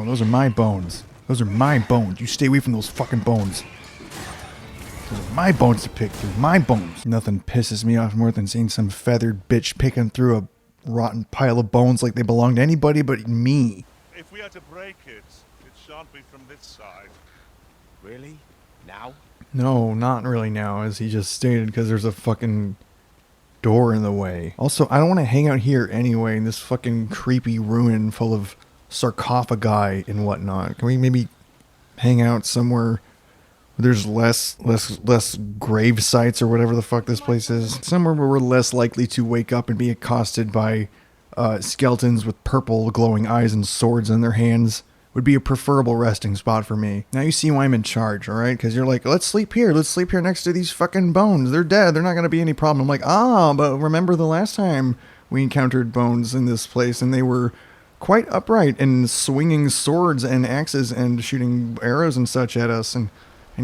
those are my bones. Those are my bones. You stay away from those fucking bones. Those are my bones to pick through. My bones. Nothing pisses me off more than seeing some feathered bitch picking through a rotten pile of bones like they belong to anybody but me. If we are to break it, it shan't be from this side. Really? Now? No, not really now, as he just stated, because there's a fucking door in the way. Also, I don't want to hang out here anyway in this fucking creepy ruin full of sarcophagi and whatnot. Can we maybe hang out somewhere where there's less grave sites or whatever the fuck this place is? Somewhere where we're less likely to wake up and be accosted by skeletons with purple glowing eyes and swords in their hands. Would be a preferable resting spot for me. Now you see why I'm in charge, alright? Because you're like, let's sleep here. Let's sleep here next to these fucking bones. They're dead. They're not going to be any problem. I'm like, but remember the last time we encountered bones in this place and they were quite upright and swinging swords and axes and shooting arrows and such at us and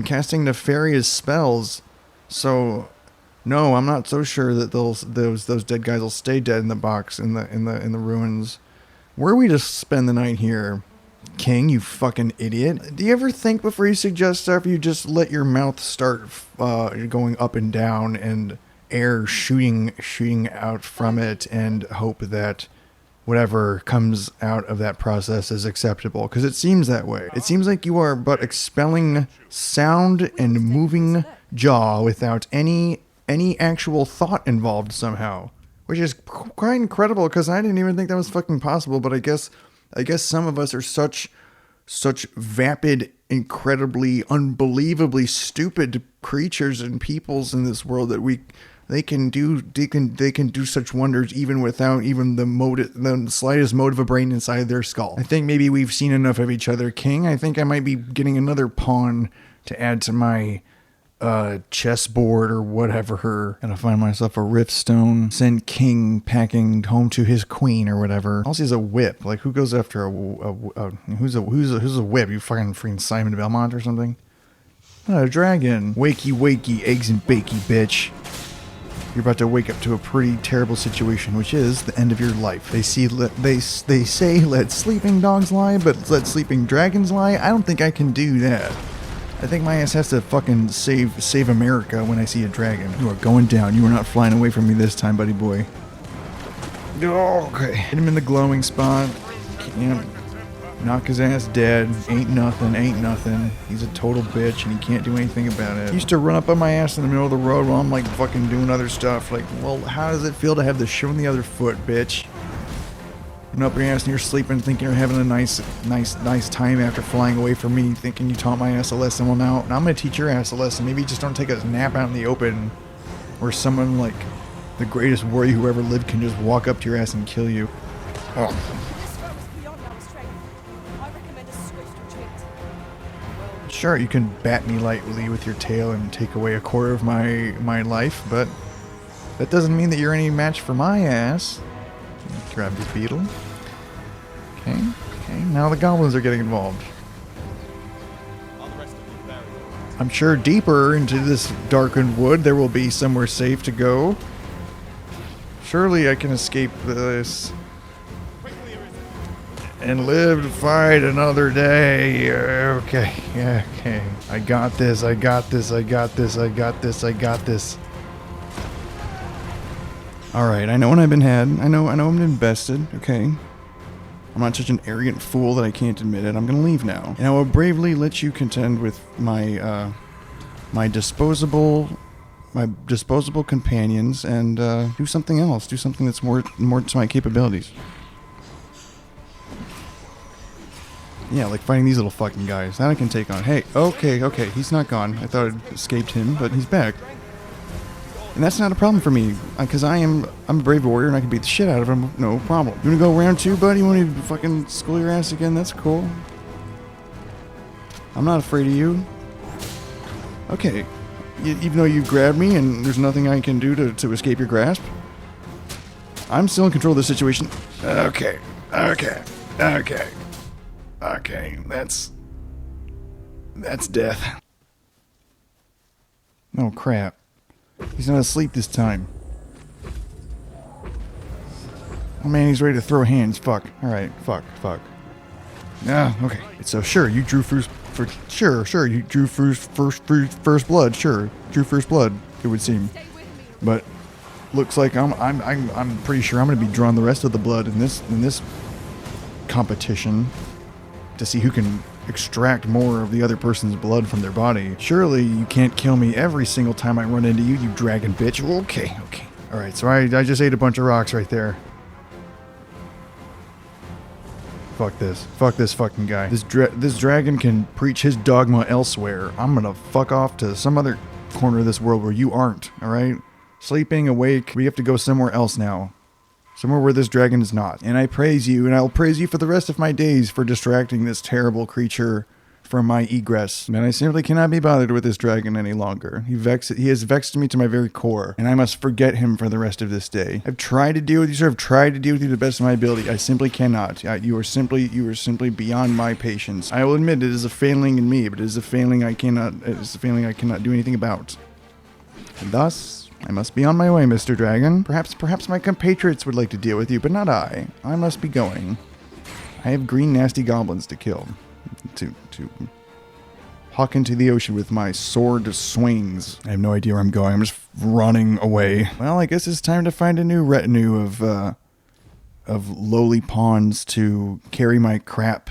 casting nefarious spells. So, no, I'm not so sure that those dead guys will stay dead in the box in the ruins. Were we to spend the night here, King, you fucking idiot? Do you ever think before you suggest stuff, you just let your mouth start going up and down and air shooting out from it and hope that whatever comes out of that process is acceptable? Because it seems that way. It seems like you are but expelling sound and moving jaw without any actual thought involved somehow. Which is quite incredible, because I didn't even think that was fucking possible, but I guess some of us are such vapid, incredibly, unbelievably stupid creatures and peoples in this world that they can do such wonders even without even the slightest mote of a brain inside their skull. I think maybe we've seen enough of each other, King. I think I might be getting another pawn to add to my chessboard or whatever. Gotta find myself a riftstone. Send King packing home to his queen or whatever. Also, he's a whip. Like, who goes after who's a whip? You fucking Simon Belmont or something? A dragon. Wakey, eggs and bakey, bitch. You're about to wake up to a pretty terrible situation, which is the end of your life. They say let sleeping dogs lie, but let sleeping dragons lie. I don't think I can do that. I think my ass has to fucking save America when I see a dragon. You are going down. You are not flying away from me this time, buddy boy. Okay. Hit him in the glowing spot. Can't knock his ass dead. Ain't nothing. He's a total bitch and he can't do anything about it. He used to run up on my ass in the middle of the road while I'm like fucking doing other stuff. Like, well, how does it feel to have the shoe on the other foot, bitch? Up your ass and you're sleeping, thinking you're having a nice time after flying away from me, thinking you taught my ass a lesson. Well, now I'm gonna teach your ass a lesson. Maybe just don't take a nap out in the open, where someone like the greatest warrior who ever lived can just walk up to your ass and kill you. Oh. Sure, you can bat me lightly with your tail and take away a quarter of my life, but that doesn't mean that you're any match for my ass. Grab your beetle. Okay, now the goblins are getting involved. I'm sure deeper into this darkened wood there will be somewhere safe to go. Surely I can escape this and live to fight another day. Okay. I got this. Alright, I know when I've been had. I know I'm invested, okay? I'm not such an arrogant fool that I can't admit it. I'm gonna leave now. And I will bravely let you contend with my, my disposable companions and, do something else. Do something that's more to my capabilities. Yeah, like fighting these little fucking guys. That I can take on. Hey, okay, he's not gone. I thought I'd escaped him, but he's back. And that's not a problem for me, because I'm a brave warrior and I can beat the shit out of him, no problem. You wanna go round two, buddy? You wanna fucking school your ass again? That's cool. I'm not afraid of you. Okay. Even though you grabbed me and there's nothing I can do to escape your grasp, I'm still in control of the situation. Okay. That's death. Oh, crap. He's not asleep this time. Oh man, he's ready to throw hands. Fuck. Alright, fuck. Yeah, okay. So sure, you drew sure, you drew first blood, sure. Drew first blood, it would seem. But looks like I'm pretty sure I'm gonna be drawing the rest of the blood in this competition to see who can extract more of the other person's blood from their body. Surely you can't kill me every single time I run into you, you dragon bitch. Okay. Alright, so I just ate a bunch of rocks right there. Fuck this. Fuck this fucking guy. This dragon can preach his dogma elsewhere. I'm gonna fuck off to some other corner of this world where you aren't, alright? Sleeping, awake, we have to go somewhere else now. Somewhere where this dragon is not. And I praise you, and I'll praise you for the rest of my days for distracting this terrible creature from my egress. And I simply cannot be bothered with this dragon any longer. He has vexed me to my very core, and I must forget him for the rest of this day. I've tried to deal with you, sir. I've tried to deal with you to the best of my ability. I simply cannot. You are simply beyond my patience. I will admit it is a failing in me, but it is a failing I cannot do anything about. And thus, I must be on my way, Mr. Dragon. Perhaps my compatriots would like to deal with you, but not I. I must be going. I have green nasty goblins to kill. To hawk into the ocean with my sword swings. I have no idea where I'm going. I'm just running away. Well, I guess it's time to find a new retinue of lowly pawns to carry my crap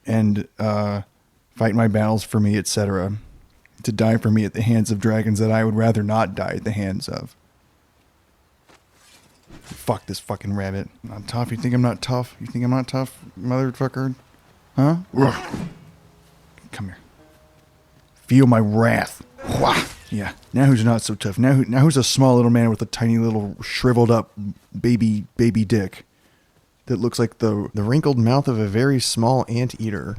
and fight my battles for me, etc. To die for me at the hands of dragons that I would rather not die at the hands of. Fuck this fucking rabbit. Not tough? You think I'm not tough? You think I'm not tough, motherfucker? Huh? Come here. Feel my wrath. Wah! Yeah. Now who's not so tough? Now who's a small little man with a tiny little shriveled up baby dick that looks like the wrinkled mouth of a very small anteater?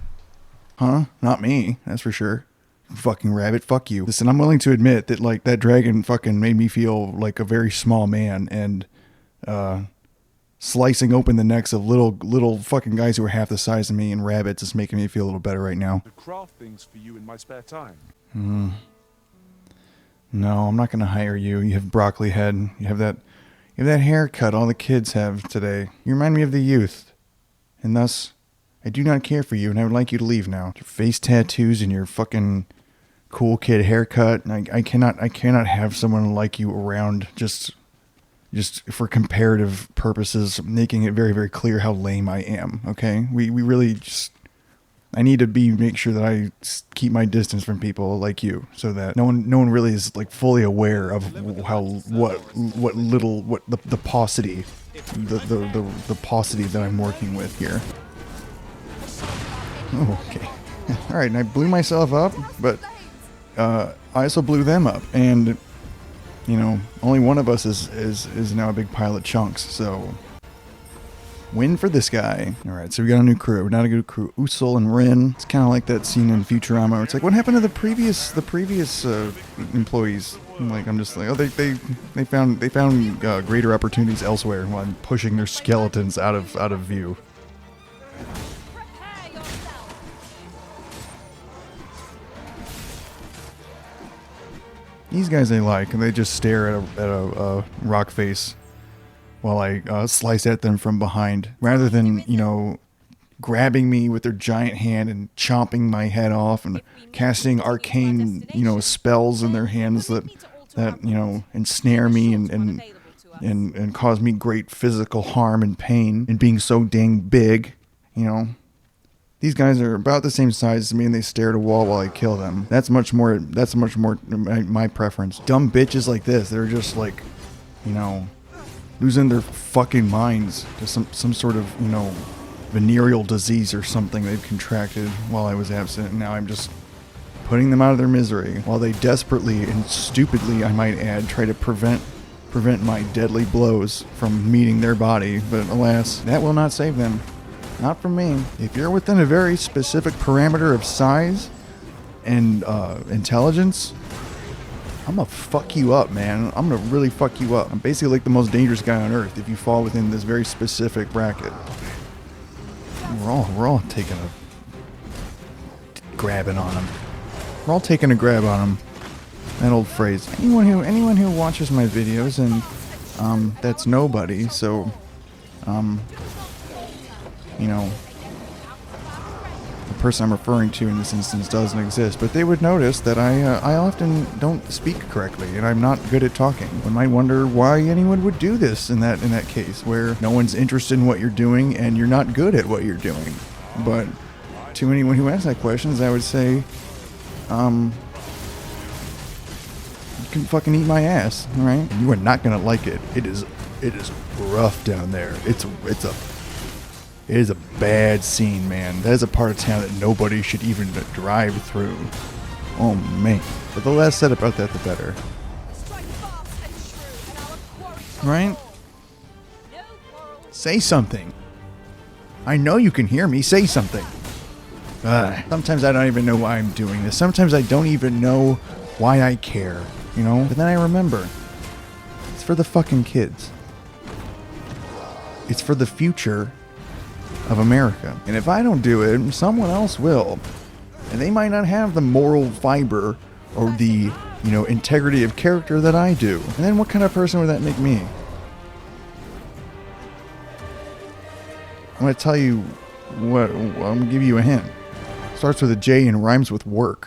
Huh? Not me. That's for sure. Fucking rabbit, fuck you. Listen, I'm willing to admit that, like, that dragon fucking made me feel like a very small man, and slicing open the necks of little fucking guys who are half the size of me and rabbits is making me feel a little better right now. To craft things for you in my spare time. No, I'm not gonna hire you. You have broccoli head. You have that haircut all the kids have today. You remind me of the youth, and thus I do not care for you, and I would like you to leave now. Your face tattoos and your fucking cool kid haircut. I cannot have someone like you around just for comparative purposes, making it very, very clear how lame I am. Okay, we really just. I need to make sure that I keep my distance from people like you, so that no one really is like fully aware of the paucity, the paucity that I'm working with here. Oh, okay. All right, and I blew myself up, but I also blew them up, and you know, only one of us is now a big pile of chunks. So win for this guy. All right, so we got a new crew. We're not a good crew. Usul and Rin. It's kind of like that scene in Futurama where it's like, what happened to the previous employees? Like, I'm just like, oh, they found greater opportunities elsewhere while pushing their skeletons out of view. These guys I like, and they just stare at a rock face while I slice at them from behind, rather than, you know, grabbing me with their giant hand and chomping my head off and casting arcane, you know, spells in their hands that you know, ensnare me and cause me great physical harm and pain, and being so dang big, you know. These guys are about the same size as me, and they stare at a wall while I kill them. That's much more my preference. Dumb bitches like this, they're just like, you know, losing their fucking minds to some sort of, you know, venereal disease or something they've contracted while I was absent, and now I'm just putting them out of their misery while they desperately and stupidly, I might add, try to prevent my deadly blows from meeting their body. But alas, that will not save them. Not from me. If you're within a very specific parameter of size and intelligence, I'm gonna fuck you up, man. I'm gonna really fuck you up. I'm basically like the most dangerous guy on earth if you fall within this very specific bracket. We're all taking a grabbing on him. We're all taking a grab on him. That old phrase. Anyone who watches my videos, and that's nobody. So, you know, the person I'm referring to in this instance doesn't exist, but they would notice that I often don't speak correctly, and I'm not good at talking. One might wonder why anyone would do this in that case, where no one's interested in what you're doing and you're not good at what you're doing. But to anyone who asks that question, I would say, you can fucking eat my ass, all right? You are not gonna like it. It is rough down there. It is a bad scene, man. That is a part of town that nobody should even drive through. Oh, man. But the less said about that, the better. Right? Say something. I know you can hear me. Say something. Sometimes I don't even know why I'm doing this. Sometimes I don't even know why I care, you know? But then I remember. It's for the fucking kids. It's for the future of America. And if I don't do it, someone else will. And they might not have the moral fiber or the, integrity of character that I do. And then what kind of person would that make me? I'm going to tell you what, I'm going to give you a hint. Starts with a J and rhymes with work.